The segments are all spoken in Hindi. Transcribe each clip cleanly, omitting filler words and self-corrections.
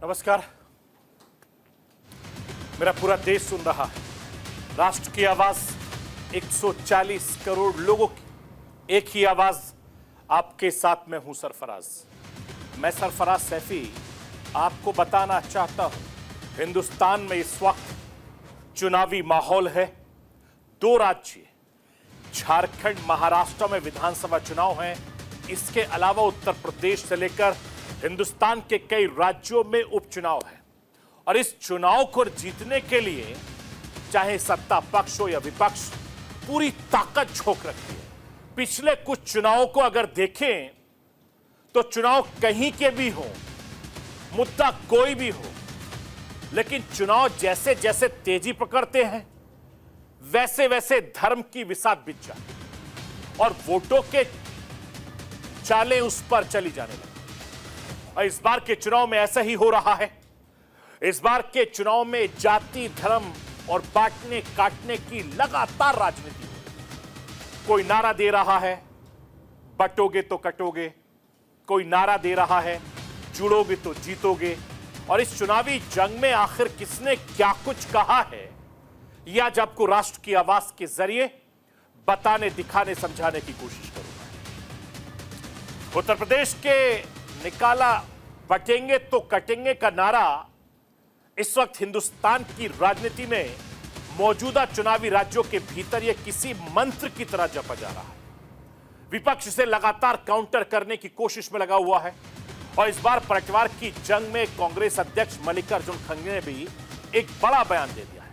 नमस्कार। मेरा पूरा देश सुन रहा है। राष्ट्र की आवाज 140 करोड़ लोगों की एक ही आवाज। आपके साथ में हूं सरफराज। मैं सरफराज सैफी आपको बताना चाहता हूं, हिंदुस्तान में इस वक्त चुनावी माहौल है। दो राज्य झारखंड महाराष्ट्र में विधानसभा चुनाव हैं। इसके अलावा उत्तर प्रदेश से लेकर हिंदुस्तान के कई राज्यों में उपचुनाव है और इस चुनाव को जीतने के लिए चाहे सत्ता पक्ष हो या विपक्ष पूरी ताकत झोंक रखी है। पिछले कुछ चुनावों को अगर देखें तो चुनाव कहीं के भी हो, मुद्दा कोई भी हो, लेकिन चुनाव जैसे जैसे तेजी पकड़ते हैं वैसे वैसे धर्म की विसात बिछ जाती और वोटों के चालें उस पर चली जाने लगी। और इस बार के चुनाव में ऐसा ही हो रहा है। इस बार के चुनाव में जाति धर्म और बांटने काटने की लगातार राजनीति हो रही है। कोई नारा दे रहा है बटोगे तो कटोगे, कोई नारा दे रहा है जुड़ोगे तो जीतोगे। और इस चुनावी जंग में आखिर किसने क्या कुछ कहा है, यह आज आपको राष्ट्र की आवाज के जरिए बताने, दिखाने, समझाने की कोशिश करूंगा। उत्तर प्रदेश के निकाला बटेंगे तो कटेंगे का नारा इस वक्त हिंदुस्तान की राजनीति में मौजूदा चुनावी राज्यों के भीतर यह किसी मंत्र की तरह जपा जा रहा है। विपक्ष इसे लगातार काउंटर करने की कोशिश में लगा हुआ है और इस बार पलटवार की जंग में कांग्रेस अध्यक्ष मल्लिकार्जुन खड़गे ने भी एक बड़ा बयान दे दिया है।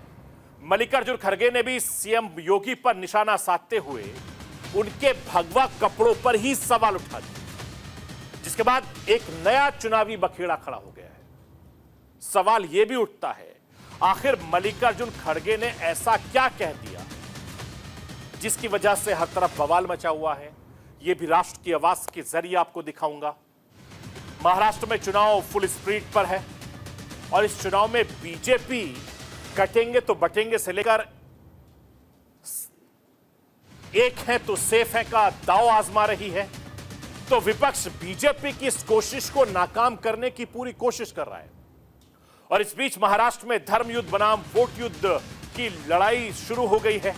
मल्लिकार्जुन खड़गे ने भी सीएम योगी पर निशाना साधते हुए उनके भगवा कपड़ों पर ही सवाल उठा दिया, जिसके बाद एक नया चुनावी बखेड़ा खड़ा हो गया है। सवाल यह भी उठता है, आखिर मल्लिकार्जुन खड़गे ने ऐसा क्या कह दिया जिसकी वजह से हर तरफ बवाल मचा हुआ है। यह भी राष्ट्र की आवाज के जरिए आपको दिखाऊंगा। महाराष्ट्र में चुनाव फुल स्पीड पर है और इस चुनाव में बीजेपी कटेंगे तो बटेंगे से लेकर एक है तो सेफ है का दांव आजमा रही है, तो विपक्ष बीजेपी की इस कोशिश को नाकाम करने की पूरी कोशिश कर रहा है। और इस बीच महाराष्ट्र में धर्म युद्ध बनाम वोट युद्ध की लड़ाई शुरू हो गई है।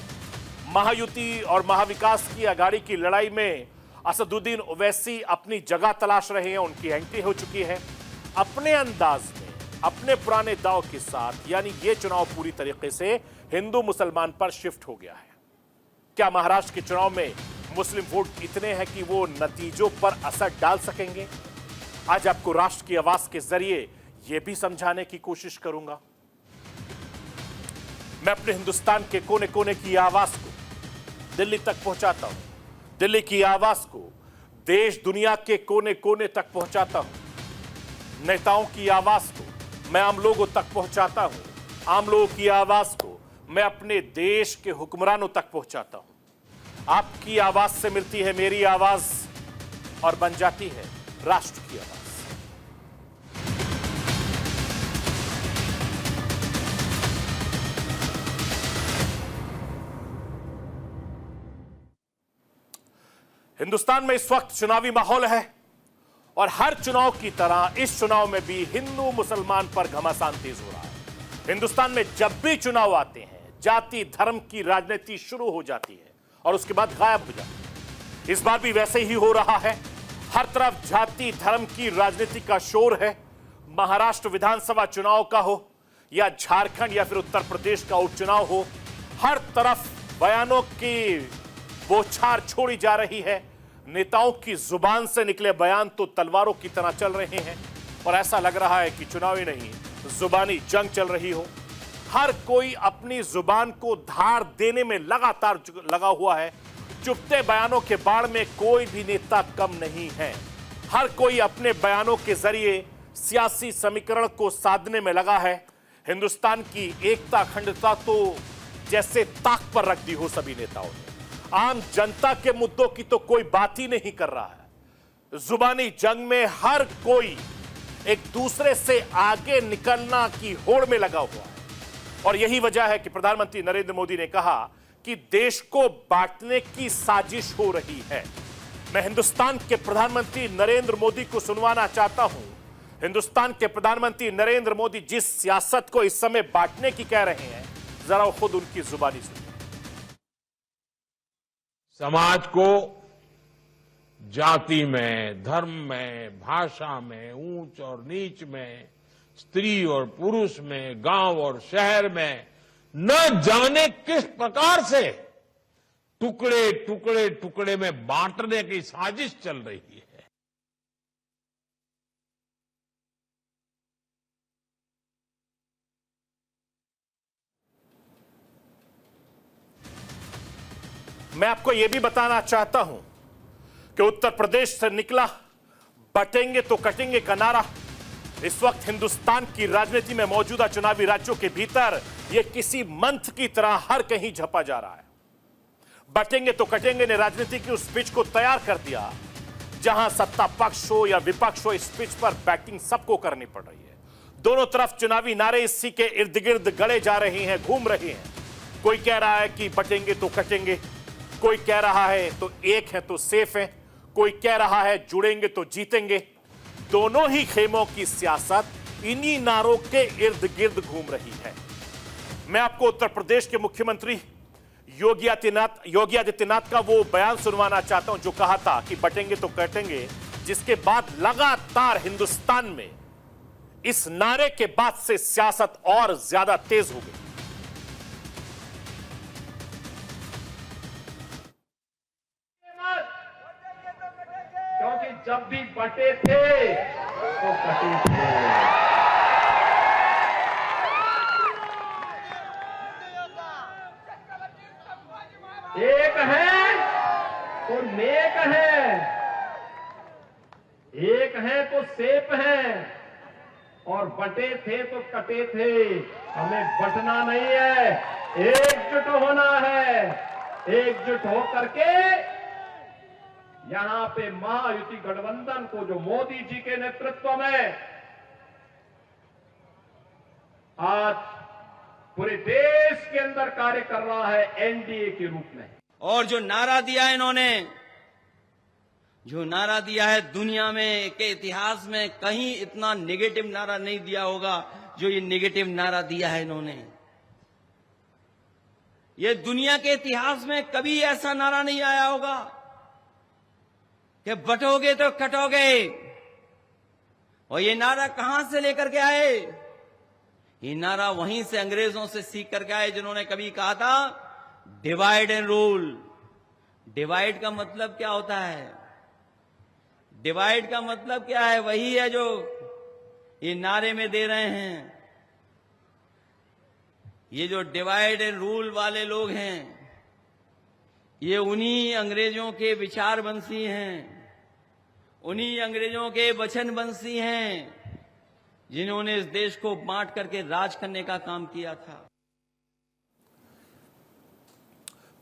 महायुति और महाविकास की आघाड़ी की लड़ाई में असदुद्दीन ओवैसी अपनी जगह तलाश रहे हैं। उनकी एंट्री हो चुकी है अपने अंदाज में, अपने पुराने दांव के साथ। यानी यह चुनाव पूरी तरीके से हिंदू मुसलमान पर शिफ्ट हो गया है। क्या महाराष्ट्र के चुनाव में मुस्लिम वोट इतने हैं कि वो नतीजों पर असर डाल सकेंगे? आज आपको राष्ट्र की आवाज के जरिए यह भी समझाने की कोशिश करूंगा। मैं अपने हिंदुस्तान के कोने कोने की आवाज को दिल्ली तक पहुंचाता हूं, दिल्ली की आवाज को देश दुनिया के कोने कोने तक पहुंचाता हूं। नेताओं की आवाज को मैं आम लोगों तक पहुंचाता हूं, आम लोगों की आवाज को मैं अपने देश के हुक्मरानों तक पहुंचाता हूं। आपकी आवाज से मिलती है मेरी आवाज और बन जाती है राष्ट्र की आवाज। हिंदुस्तान में इस वक्त चुनावी माहौल है और हर चुनाव की तरह इस चुनाव में भी हिंदू मुसलमान पर घमासान तेज हो रहा है। हिंदुस्तान में जब भी चुनाव आते हैं जाति धर्म की राजनीति शुरू हो जाती है और उसके बाद गायब हो जाती है। इस बार भी वैसे ही हो रहा है। हर तरफ जाति धर्म की राजनीति का शोर है। महाराष्ट्र विधानसभा चुनाव का हो या झारखंड या फिर उत्तर प्रदेश का उपचुनाव हो, हर तरफ बयानों की बौछार छोड़ी जा रही है। नेताओं की जुबान से निकले बयान तो तलवारों की तरह चल रहे हैं और ऐसा लग रहा है कि चुनावी नहीं जुबानी जंग चल रही हो। हर कोई अपनी जुबान को धार देने में लगातार लगा हुआ है। चुपते बयानों के बाढ़ में कोई भी नेता कम नहीं है। हर कोई अपने बयानों के जरिए सियासी समीकरण को साधने में लगा है। हिंदुस्तान की एकता अखंडता तो जैसे ताक पर रख दी हो सभी नेताओं ने। आम जनता के मुद्दों की तो कोई बात ही नहीं कर रहा है। जुबानी जंग में हर कोई एक दूसरे से आगे निकलना की होड़ में लगा हुआ है और यही वजह है कि प्रधानमंत्री नरेंद्र मोदी ने कहा कि देश को बांटने की साजिश हो रही है। मैं हिंदुस्तान के प्रधानमंत्री नरेंद्र मोदी को सुनवाना चाहता हूं हिंदुस्तान के प्रधानमंत्री नरेंद्र मोदी जिस सियासत को इस समय बांटने की कह रहे हैं, जरा खुद उनकी जुबानी सुनिए। समाज को जाति में, धर्म में, भाषा में, ऊंच और नीच में, स्त्री और पुरुष में, गांव और शहर में न जाने किस प्रकार से टुकड़े टुकड़े टुकड़े में बांटने की साजिश चल रही है। मैं आपको यह भी बताना चाहता हूं कि उत्तर प्रदेश से निकला बटेंगे तो कटेंगे का नारा इस वक्त हिंदुस्तान की राजनीति में मौजूदा चुनावी राज्यों के भीतर यह किसी मंत्र की तरह हर कहीं झपा जा रहा है। बटेंगे तो कटेंगे ने राजनीति की उस पिच को तैयार कर दिया जहां सत्ता पक्ष हो या विपक्ष हो, इस पिच पर बैटिंग सबको करनी पड़ रही है। दोनों तरफ चुनावी नारे इसी के इर्द गिर्द गड़े जा रहे हैं, घूम रहे हैं। कोई कह रहा है कि बटेंगे तो कटेंगे, कोई कह रहा है तो एक है तो सेफ है, कोई कह रहा है जुड़ेंगे तो जीतेंगे। दोनों ही खेमों की सियासत इन्हीं नारों के इर्द गिर्द घूम रही है। मैं आपको उत्तर प्रदेश के मुख्यमंत्री योगी आदित्यनाथ का वो बयान सुनवाना चाहता हूं जो कहा था कि बटेंगे तो कटेंगे, जिसके बाद लगातार हिंदुस्तान में इस नारे के बाद से सियासत और ज्यादा तेज हो गई। क्योंकि जब भी बटे थे तो कटे थे। एक है तो नेक है, एक है तो सेफ है, और बटे थे तो कटे थे। हमें बटना नहीं है, एकजुट होना है। एकजुट होकर के यहां पे महायुति गठबंधन को जो मोदी जी के नेतृत्व में आज पूरे देश के अंदर कार्य कर रहा है एनडीए के रूप में। और जो नारा दिया इन्होंने, जो नारा दिया है, दुनिया में के इतिहास में कहीं इतना नेगेटिव नारा नहीं दिया होगा जो ये नेगेटिव नारा दिया है इन्होंने। ये दुनिया के इतिहास में कभी ऐसा नारा नहीं आया होगा कि बटोगे तो कटोगे। और ये नारा कहां से लेकर के आए? ये नारा वहीं से अंग्रेजों से सीख करके आए जिन्होंने कभी कहा था डिवाइड एंड रूल। डिवाइड का मतलब क्या होता है? डिवाइड का मतलब क्या है? वही है जो ये नारे में दे रहे हैं। ये जो डिवाइड एंड रूल वाले लोग हैं, ये उन्हीं अंग्रेजों के विचार बंसी हैं, उन्हीं अंग्रेजों के वचन बंसी हैं जिन्होंने इस देश को बांट करके राज करने का काम किया था।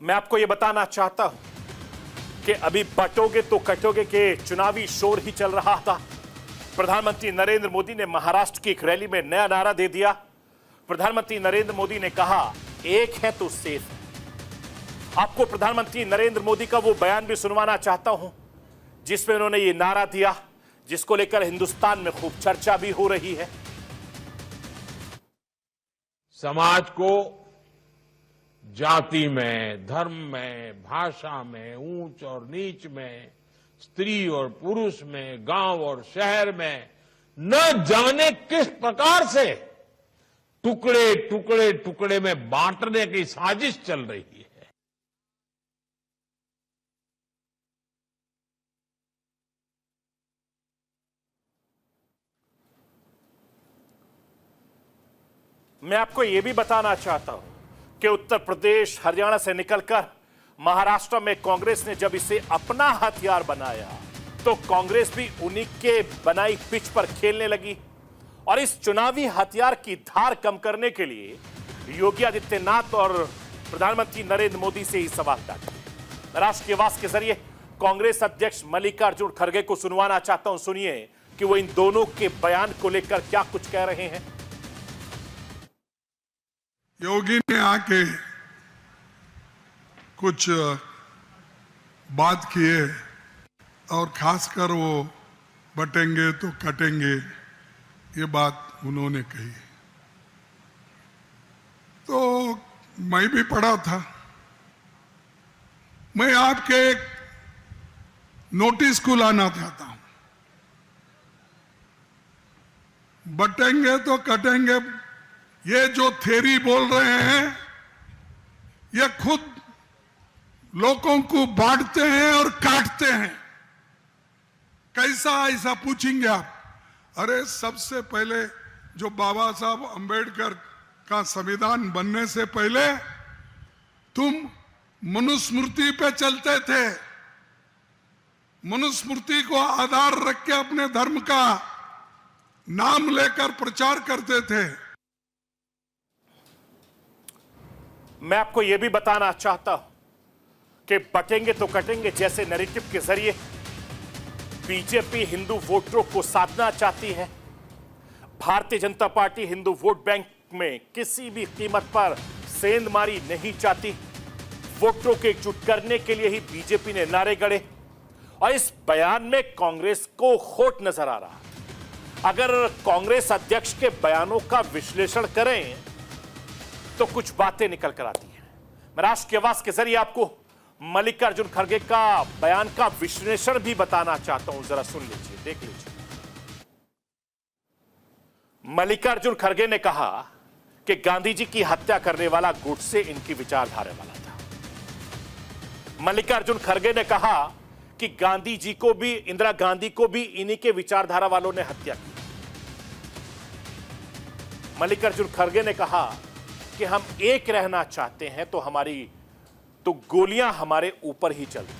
मैं आपको यह बताना चाहता हूं कि अभी बटोगे तो कटोगे के चुनावी शोर ही चल रहा था। प्रधानमंत्री नरेंद्र मोदी ने महाराष्ट्र की एक रैली में नया नारा दे दिया। प्रधानमंत्री नरेंद्र मोदी ने कहा एक है तो सेफ है। आपको प्रधानमंत्री नरेंद्र मोदी का वो बयान भी सुनवाना चाहता हूं जिसमें उन्होंने ये नारा दिया, जिसको लेकर हिंदुस्तान में खूब चर्चा भी हो रही है। समाज को जाति में, धर्म में, भाषा में, ऊंच और नीच में, स्त्री और पुरुष में, गांव और शहर में न जाने किस प्रकार से टुकड़े टुकड़े टुकड़े में बांटने की साजिश चल रही है। मैं आपको यह भी बताना चाहता हूं कि उत्तर प्रदेश, हरियाणा से निकलकर महाराष्ट्र में कांग्रेस ने जब इसे अपना हथियार बनाया तो कांग्रेस भी उन्हीं के बनाई पिच पर खेलने लगी। और इस चुनावी हथियार की धार कम करने के लिए योगी आदित्यनाथ और प्रधानमंत्री नरेंद्र मोदी से ही सवाल डाले। राष्ट्रीय आवाज के जरिए कांग्रेस अध्यक्ष मल्लिकार्जुन खड़गे को सुनवाना चाहता हूं। सुनिए कि वो इन दोनों के बयान को लेकर क्या कुछ कह रहे हैं। योगी ने आके कुछ बात किए और खासकर वो बटेंगे तो कटेंगे ये बात उन्होंने कही। तो मैं भी पढ़ा था। मैं आपके एक नोटिस को लाना चाहता हूं। बटेंगे तो कटेंगे, ये जो थ्योरी बोल रहे हैं, ये खुद लोगों को बांटते हैं और काटते हैं। कैसा ऐसा पूछेंगे आप? अरे सबसे पहले जो बाबा साहब अंबेडकर का संविधान बनने से पहले तुम मनुस्मृति पे चलते थे। मनुस्मृति को आधार रख के अपने धर्म का नाम लेकर प्रचार करते थे। मैं आपको यह भी बताना चाहता हूं कि बटेंगे तो कटेंगे जैसे नैरेटिव के जरिए बीजेपी हिंदू वोटरों को साधना चाहती है। Bharatiya Janata party Hindu vote bank में किसी भी कीमत पर सेंधमारी नहीं चाहती। वोटरों को एकजुट करने के लिए ही बीजेपी ने नारे गढ़े और इस बयान में कांग्रेस को खोट नजर आ रहा है। अगर कांग्रेस अध्यक्ष के बयानों का विश्लेषण करें तो कुछ बातें निकल कर आती हैं। मैं राष्ट्र की आवाज के जरिए आपको मल्लिकार्जुन खड़गे का बयान का विश्लेषण भी बताना चाहता हूं, जरा सुन लीजिए, देख लीजिए। मल्लिकार्जुन खड़गे ने कहा कि गांधी जी की हत्या करने वाला गोडसे इनकी विचारधारा वाला था। मल्लिकार्जुन खड़गे ने कहा कि गांधी जी को भी, इंदिरा गांधी को भी इन्हीं के विचारधारा वालों ने हत्या की। मल्लिकार्जुन खड़गे ने कहा कि हम एक रहना चाहते हैं तो गोलियां हमारे ऊपर ही चलती।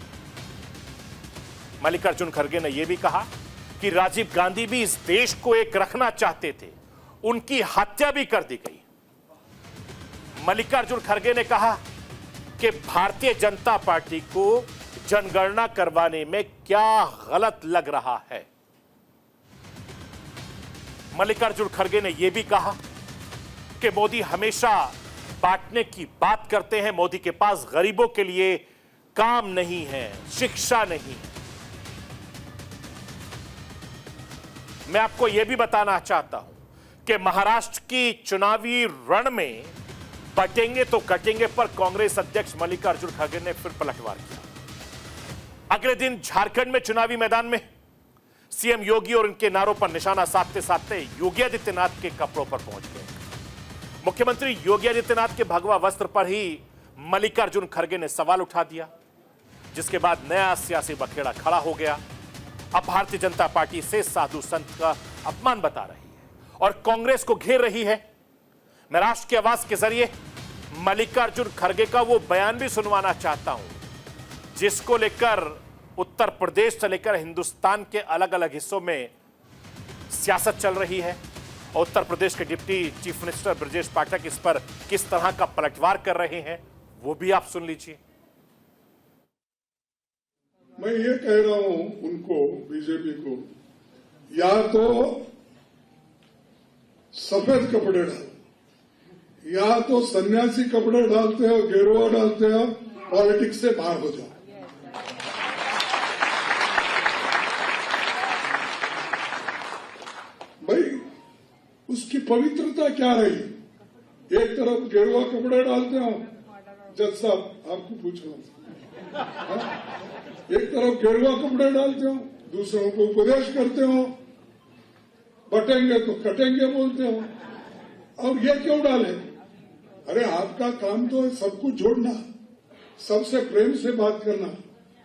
मल्लिकार्जुन खड़गे ने यह भी कहा कि राजीव गांधी भी इस देश को एक रखना चाहते थे, उनकी हत्या भी कर दी गई। मल्लिकार्जुन खड़गे ने कहा कि भारतीय जनता पार्टी को जनगणना करवाने में क्या गलत लग रहा है। मल्लिकार्जुन खड़गे ने यह भी कहा कि मोदी हमेशा बांटने की बात करते हैं, मोदी के पास गरीबों के लिए काम नहीं है, शिक्षा नहीं है। मैं आपको यह भी बताना चाहता हूं कि महाराष्ट्र की चुनावी रण में बटेंगे तो कटेंगे पर कांग्रेस अध्यक्ष मल्लिकार्जुन खड़गे ने फिर पलटवार किया। अगले दिन झारखंड में चुनावी मैदान में सीएम योगी और उनके नारों पर निशाना साधते साधते योगी आदित्यनाथ के कपड़ों पर पहुंच गए। मुख्यमंत्री योगी आदित्यनाथ के भगवा वस्त्र पर ही मल्लिकार्जुन खड़गे ने सवाल उठा दिया, जिसके बाद नया सियासी बखेड़ा खड़ा हो गया। अब भारतीय जनता पार्टी से साधु संत का अपमान बता रही है और कांग्रेस को घेर रही है। मैं राष्ट्र की आवाज के जरिए मल्लिकार्जुन खड़गे का वो बयान भी सुनवाना चाहता हूं, जिसको लेकर उत्तर प्रदेश से लेकर हिंदुस्तान के अलग अलग हिस्सों में सियासत चल रही है। उत्तर प्रदेश के deputy chief minister Brajesh Pathak इस पर किस तरह का पलटवार कर रहे हैं, वो भी आप सुन लीजिए। मैं ये कह रहा हूं उनको, बीजेपी को, या तो सफेद कपड़े डालो, या तो सन्यासी कपड़े डालते हो, गेरुआ डालते हो, पॉलिटिक्स से बाहर हो जाओ। भाई उसकी पवित्रता क्या रही? एक तरफ गेरुआ कपड़े डालते हो, जज साहब आपको पूछ रहा हूं, एक तरफ गेरुआ कपड़े डालते हो, दूसरों को उपदेश करते हो, बटेंगे तो कटेंगे बोलते हो, और ये क्यों डाले? अरे आपका काम तो है सबको जोड़ना, सबसे प्रेम से बात करना,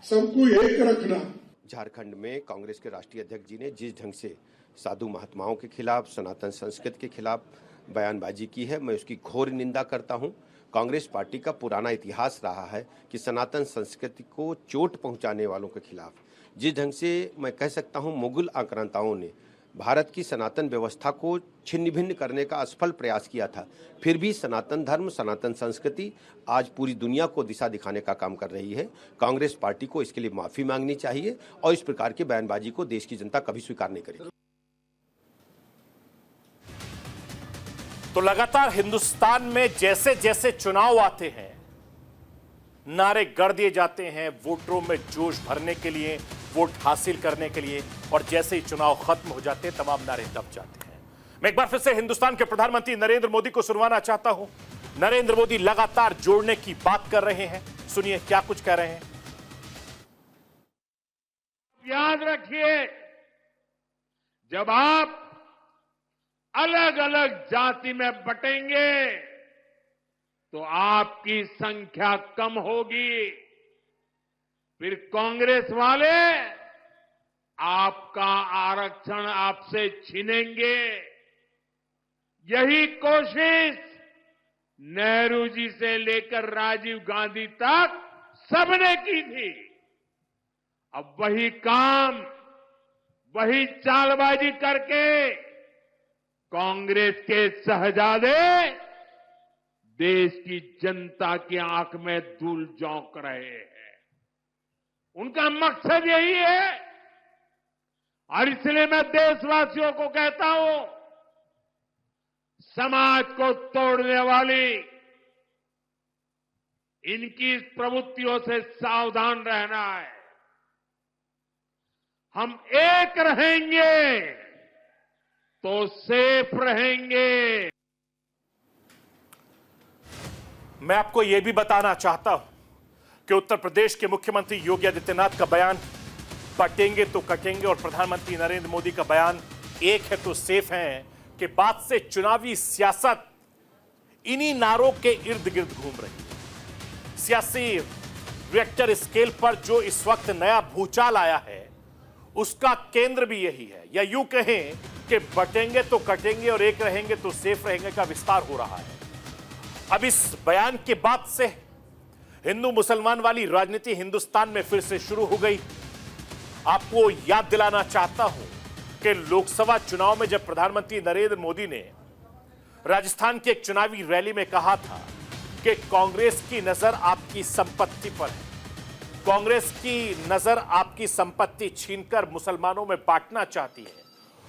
सबको एक रखना। झारखंड में कांग्रेस के राष्ट्रीय अध्यक्ष जी ने जिस ढंग से साधु महात्माओं के खिलाफ, सनातन संस्कृति के खिलाफ बयानबाजी की है, मैं उसकी घोर निंदा करता हूं। कांग्रेस पार्टी का पुराना इतिहास रहा है कि सनातन संस्कृति को चोट पहुंचाने वालों के खिलाफ, जिस ढंग से मैं कह सकता हूं मुगल आक्रांताओं ने भारत की सनातन व्यवस्था को छिन्न भिन्न करने का असफल प्रयास किया था, फिर भी सनातन धर्म, सनातन संस्कृति आज पूरी दुनिया को दिशा दिखाने का काम कर रही है। कांग्रेस पार्टी को इसके लिए माफी मांगनी चाहिए और इस प्रकार की बयानबाजी को देश की जनता कभी स्वीकार नहीं करेगी। तो लगातार हिंदुस्तान में जैसे जैसे चुनाव आते हैं, नारे गढ़ दिए जाते हैं वोटरों में जोश भरने के लिए, वोट हासिल करने के लिए, और जैसे ही चुनाव खत्म हो जाते हैं तमाम नारे दब जाते हैं। मैं एक बार फिर से हिंदुस्तान के प्रधानमंत्री नरेंद्र मोदी को सुनवाना चाहता हूं। नरेंद्र मोदी लगातार जोड़ने की बात कर रहे हैं, सुनिए क्या कुछ कह रहे हैं। याद रखिए, जब आप अलग अलग जाति में बटेंगे तो आपकी संख्या कम होगी, फिर कांग्रेस वाले आपका आरक्षण आपसे छीनेंगे। यही कोशिश नेहरू जी से लेकर राजीव गांधी तक सबने की थी। अब वही काम, वही चालबाजी करके कांग्रेस के शहजादे देश की जनता की आंख में धूल झोंक रहे हैं। उनका मकसद यही है, और इसलिए मैं देशवासियों को कहता हूं, समाज को तोड़ने वाली इनकी प्रवृत्तियों से सावधान रहना है। हम एक रहेंगे तो सेफ रहेंगे। मैं आपको यह भी बताना चाहता हूं कि उत्तर प्रदेश के मुख्यमंत्री योगी आदित्यनाथ का बयान बटेंगे तो कटेंगे और प्रधानमंत्री नरेंद्र मोदी का बयान एक है तो सेफ है के बाद से चुनावी सियासत इन्हीं नारों के इर्द गिर्द घूम रही है। सियासी रिएक्टर स्केल पर जो इस वक्त नया भूचाल आया है उसका केंद्र भी यही है, या यूं कहें कि बटेंगे तो कटेंगे और एक रहेंगे तो सेफ रहेंगे का विस्तार हो रहा है। अब इस बयान के बाद से हिंदू मुसलमान वाली राजनीति हिंदुस्तान में फिर से शुरू हो गई। आपको याद दिलाना चाहता हूं कि लोकसभा चुनाव में जब प्रधानमंत्री नरेंद्र मोदी ने राजस्थान की एक चुनावी रैली में कहा था कि कांग्रेस की नजर आपकी संपत्ति पर है, कांग्रेस की नजर आपकी संपत्ति छीनकर मुसलमानों में बांटना चाहती है,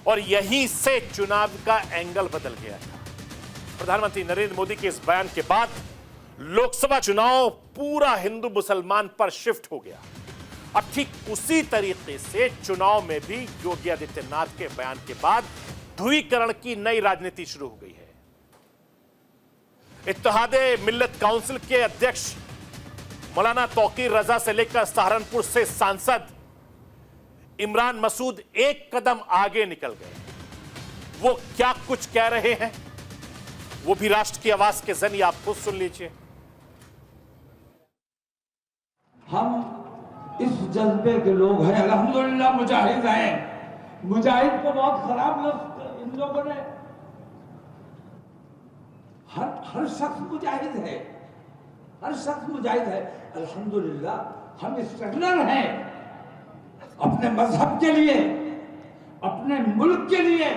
और यहीं से चुनाव का एंगल बदल गया था। प्रधानमंत्री नरेंद्र मोदी के इस बयान के बाद लोकसभा चुनाव पूरा हिंदू मुसलमान पर शिफ्ट हो गया। अब ठीक उसी तरीके से चुनाव में भी योगी आदित्यनाथ के बयान के बाद ध्रुवीकरण की नई राजनीति शुरू हो गई है। इत्तेहादे मिल्लत काउंसिल के अध्यक्ष मौलाना तौकीर रजा से लेकर सहारनपुर से सांसद इमरान मसूद एक कदम आगे निकल गए। वो क्या कुछ कह रहे हैं वो भी राष्ट्र की आवाज के जरिए आप खुद सुन लीजिए। हम इस जज्बे के लोग हैं, अल्हम्दुलिल्लाह मुजाहिद हैं। मुजाहिद को बहुत खराब लफ्ज इन लोगों ने, हर शख्स मुजाहिद है, हर शख्स मुजाहिद है। अल्हम्दुलिल्लाह हम स्ट्रगलर हैं, अपने मजहब के लिए, अपने मुल्क के लिए,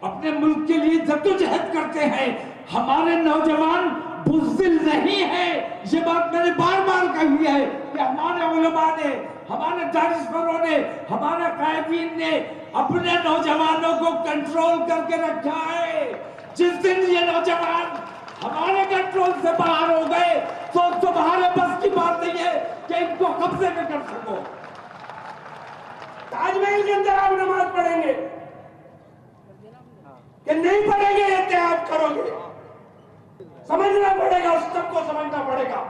अपने मुल्क के लिए जद्दोजहद करते हैं। हमारे नौजवान बुज़दिल नहीं है। ये बात मैंने बार बार कही है कि हमारे उलमा ने, हमारे दानिशवरों ने, हमारे कायदीन ने अपने नौजवानों को कंट्रोल करके रखा है। जिस दिन ये नौजवान हमारे कंट्रोल से बाहर हो गए तो तुम्हारे बस की बात नहीं है कि इनको कब्जे में कर सको। ताजमहल के अंदर आप नमाज पढ़ेंगे कि नहीं पढ़ेंगे, एहतियात करोगे, समझना पड़ेगा, उस सबको समझना पड़ेगा।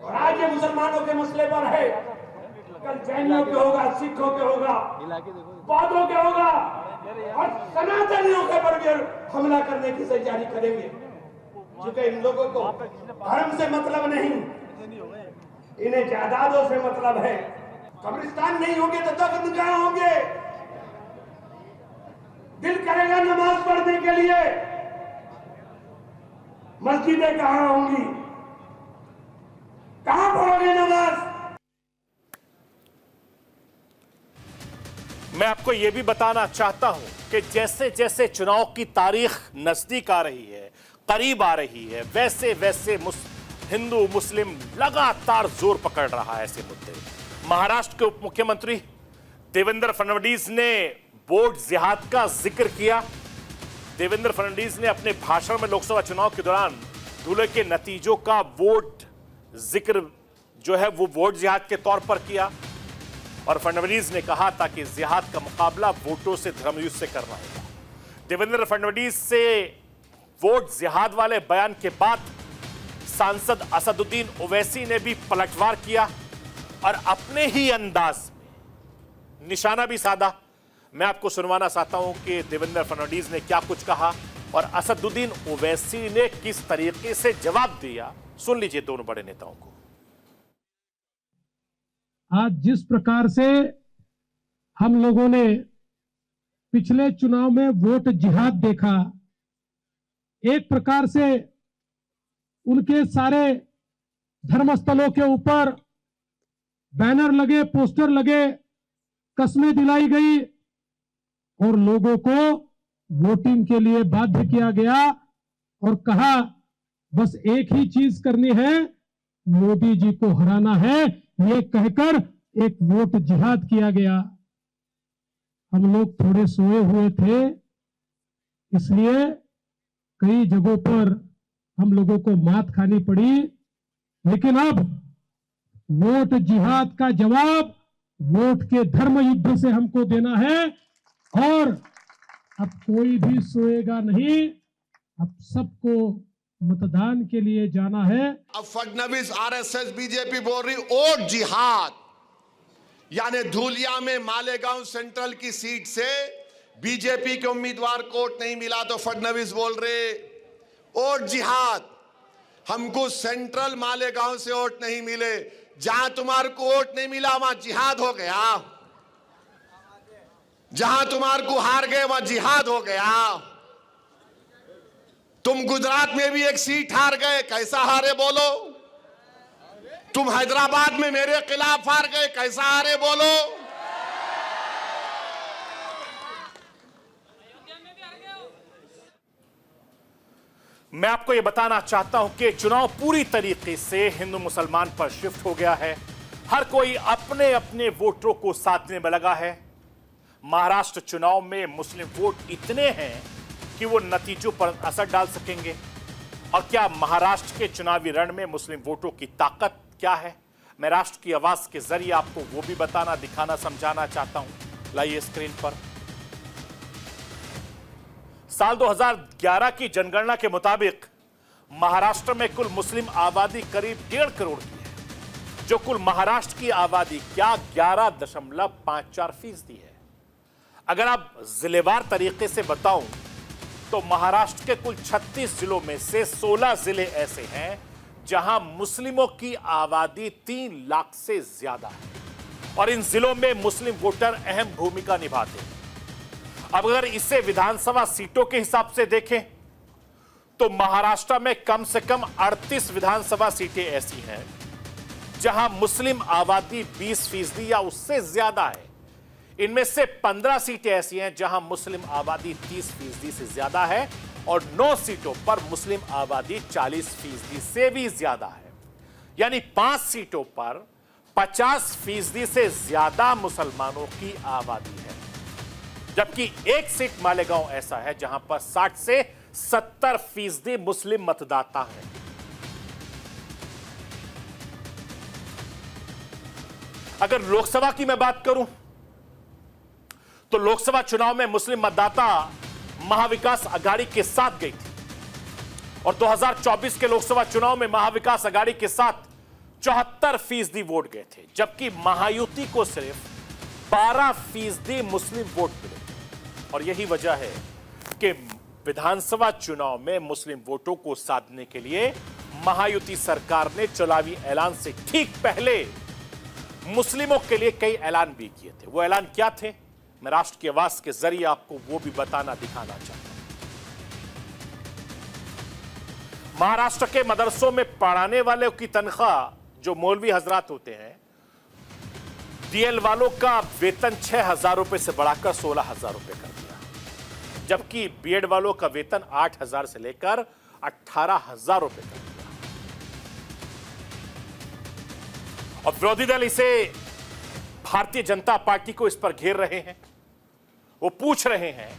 और आज ये मुसलमानों के मसले पर है, कल जैनियों के होगा, सिखों के होगा, बौद्धों के होगा, और सनातनियों के पर भी हमला करने की तैयारी करेंगे। क्योंकि इन लोगों को धर्म से मतलब नहीं, इन्हें जायदादों से मतलब है। कब्रिस्तान नहीं होंगे तो दफन कहां होंगे? दिल करेगा नमाज पढ़ने के लिए, मस्जिदें कहां होंगी? कहां पढ़ोगे नमाज? मैं आपको यह भी बताना चाहता हूं कि जैसे जैसे चुनाव की तारीख नजदीक आ रही है, करीब आ रही है, वैसे वैसे हिंदू मुस्लिम लगातार जोर पकड़ रहा है ऐसे मुद्दे। महाराष्ट्र के उप मुख्यमंत्री देवेंद्र फडणवीस ने वोट जिहाद का जिक्र किया। देवेंद्र फडणवीस ने अपने भाषण में लोकसभा चुनाव के दौरान धुले के नतीजों का वोट जिक्र जो है वो वोट जिहाद के तौर पर किया, और फडणवीस ने कहा था कि जिहाद का मुकाबला वोटों से, धर्मयुद्ध से करना होगा। देवेंद्र फडणवीस से वोट जिहाद वाले बयान के बाद सांसद असदुद्दीन ओवैसी ने भी पलटवार किया और अपने ही अंदाज में निशाना भी साधा। मैं आपको सुनवाना चाहता हूं कि देवेंद्र फडणवीस ने क्या कुछ कहा और असदुद्दीन ओवैसी ने किस तरीके से जवाब दिया। सुन लीजिए दोनों बड़े नेताओं को। आज जिस प्रकार से हम लोगों ने पिछले चुनाव में वोट जिहाद देखा, एक प्रकार से उनके सारे धर्मस्थलों के ऊपर बैनर लगे, पोस्टर लगे, कस्में दिलाई गई और लोगों को वोटिंग के लिए बाध्य किया गया और कहा बस एक ही चीज करनी है, मोदी जी को हराना है, ये कहकर एक वोट जिहाद किया गया। हम लोग थोड़े सोए हुए थे, इसलिए कई जगहों पर हम लोगों को मात खानी पड़ी, लेकिन अब वोट जिहाद का जवाब वोट के धर्म युद्ध से हमको देना है और अब कोई भी सोएगा नहीं, अब सबको मतदान के लिए जाना है। अब फडणवीस आरएसएस बीजेपी बोल रही वोट जिहाद, यानी धूलिया में मालेगांव सेंट्रल की सीट से बीजेपी के उम्मीदवार को वोट नहीं मिला तो फडणवीस बोल रहे वोट जिहाद। हमको सेंट्रल मालेगांव से वोट नहीं मिले, जहां तुम्हारे को वोट नहीं मिला वहां जिहाद हो गया, जहां तुम्हारे को हार गए वहां जिहाद हो गया। तुम गुजरात में भी एक सीट हार गए, कैसा हारे बोलो? तुम हैदराबाद में मेरे खिलाफ हार गए, कैसा हारे बोलो? मैं आपको यह बताना चाहता हूं कि चुनाव पूरी तरीके से हिंदू मुसलमान पर शिफ्ट हो गया है। हर कोई अपने अपने वोटरों को साधने में लगा है। महाराष्ट्र चुनाव में मुस्लिम वोट इतने हैं कि वो नतीजों पर असर डाल सकेंगे। और क्या महाराष्ट्र के चुनावी रण में मुस्लिम वोटों की ताकत क्या है, मैं राष्ट्र की आवाज के जरिए आपको वो भी बताना, दिखाना, समझाना चाहता हूं। लाइए स्क्रीन पर। साल 2011 की जनगणना के मुताबिक महाराष्ट्र में कुल मुस्लिम आबादी करीब 1.5 करोड़ की है, जो कुल महाराष्ट्र की आबादी क्या 11.54% है। अगर आप जिलेवार तरीके से बताऊं तो महाराष्ट्र के कुल 36 जिलों में से 16 जिले ऐसे हैं जहां मुस्लिमों की आबादी 3 लाख से ज्यादा है और इन जिलों में मुस्लिम वोटर अहम भूमिका निभाते हैं। अब अगर इसे विधानसभा सीटों के हिसाब से देखें तो महाराष्ट्र में कम से कम 38 विधानसभा सीटें ऐसी हैं जहां मुस्लिम आबादी 20% या उससे ज्यादा है। इनमें से 15 सीटें ऐसी हैं जहां मुस्लिम आबादी 30% से ज्यादा है और 9 सीटों पर मुस्लिम आबादी 40% से भी ज्यादा है। यानी 5 सीटों पर 50% से ज्यादा मुसलमानों की आबादी है, जबकि एक सीट मालेगांव ऐसा है जहां पर 60 से 70% मुस्लिम मतदाता हैं। अगर लोकसभा की मैं बात करूं तो लोकसभा चुनाव में मुस्लिम मतदाता महाविकास अघाड़ी के साथ गई थी और 2024 के लोकसभा चुनाव में महाविकास अघाड़ी के साथ 74% वोट गए थे, जबकि महायुति को सिर्फ 12% मुस्लिम वोट मिले। और यही वजह है कि विधानसभा चुनाव में मुस्लिम वोटों को साधने के लिए महायुति सरकार ने चुनावी ऐलान से ठीक पहले मुस्लिमों के लिए कई ऐलान भी किए थे। वो ऐलान क्या थे, मैं राष्ट्र की आवाज के जरिए आपको वो भी बताना, दिखाना चाहता हूं। महाराष्ट्र के मदरसों में पढ़ाने वालों की तनख्वाह जो मौलवी हजरात होते हैं, डीएल वालों का वेतन 6,000 रुपए से बढ़ाकर 16,000 रुपए कर दिया, जबकि बीएड वालों का वेतन 8,000 से लेकर 18,000 रुपए कर दिया। और विरोधी दल इसे भारतीय जनता पार्टी को इस पर घेर रहे हैं। वो पूछ रहे हैं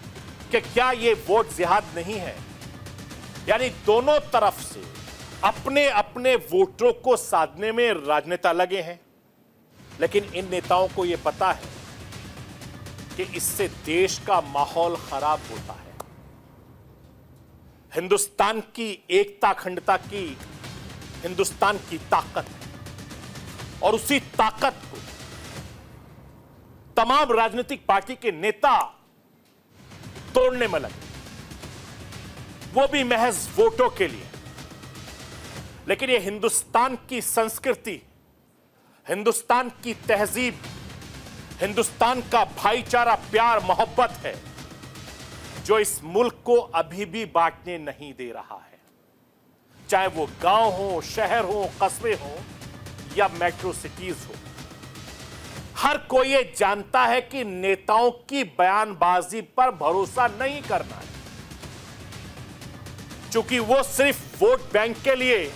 कि क्या ये वोट जिहाद नहीं है। यानी दोनों तरफ से अपने अपने वोटरों को साधने में राजनेता लगे हैं, लेकिन इन नेताओं को यह पता है कि इससे देश का माहौल खराब होता है। हिंदुस्तान की एकता अखंडता की हिंदुस्तान की ताकत है और उसी ताकत को तमाम राजनीतिक पार्टी के नेता तोड़ने में लगे, वो भी महज वोटों के लिए। लेकिन ये हिंदुस्तान की संस्कृति, हिंदुस्तान की तहजीब, हिंदुस्तान का भाईचारा, प्यार, मोहब्बत है जो इस मुल्क को अभी भी बांटने नहीं दे रहा है। चाहे वो गांव हो, शहर हो, कस्बे हो या मेट्रो सिटीज हो, हर कोई ये जानता है कि नेताओं की बयानबाजी पर भरोसा नहीं करना है, क्योंकि वो सिर्फ वोट बैंक के लिए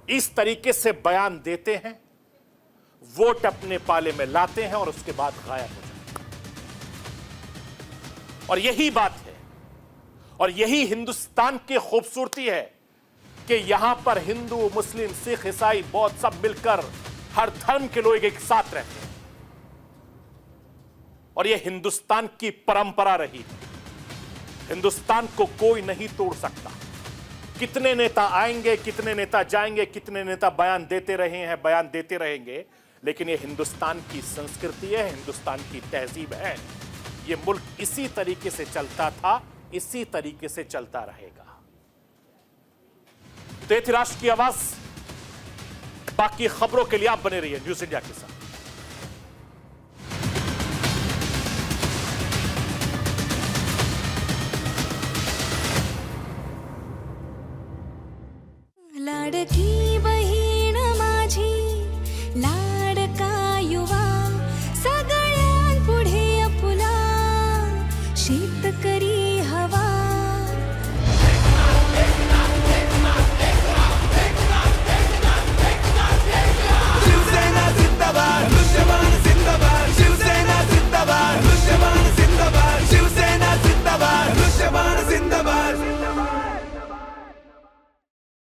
इस तरीके से बयान देते हैं, वोट अपने पाले में लाते हैं और उसके बाद गायब हो जाते हैं। और यही बात है और यही हिंदुस्तान की खूबसूरती है कि यहां पर हिंदू, मुस्लिम, सिख, ईसाई, बौद्ध सब मिलकर हर धर्म के लोग एक साथ रहते हैं और यह हिंदुस्तान की परंपरा रही है। हिंदुस्तान को कोई नहीं तोड़ सकता। कितने नेता आएंगे, कितने नेता जाएंगे, कितने नेता बयान देते रहे हैं, बयान देते रहेंगे, लेकिन यह हिंदुस्तान की संस्कृति है, हिंदुस्तान की तहजीब है। यह मुल्क इसी तरीके से चलता था, इसी तरीके से चलता रहेगा। तो ये थी राष्ट्र की आवाज। बाकी खबरों के लिए आप बने रहिए न्यूज इंडिया के साथ। लाडकी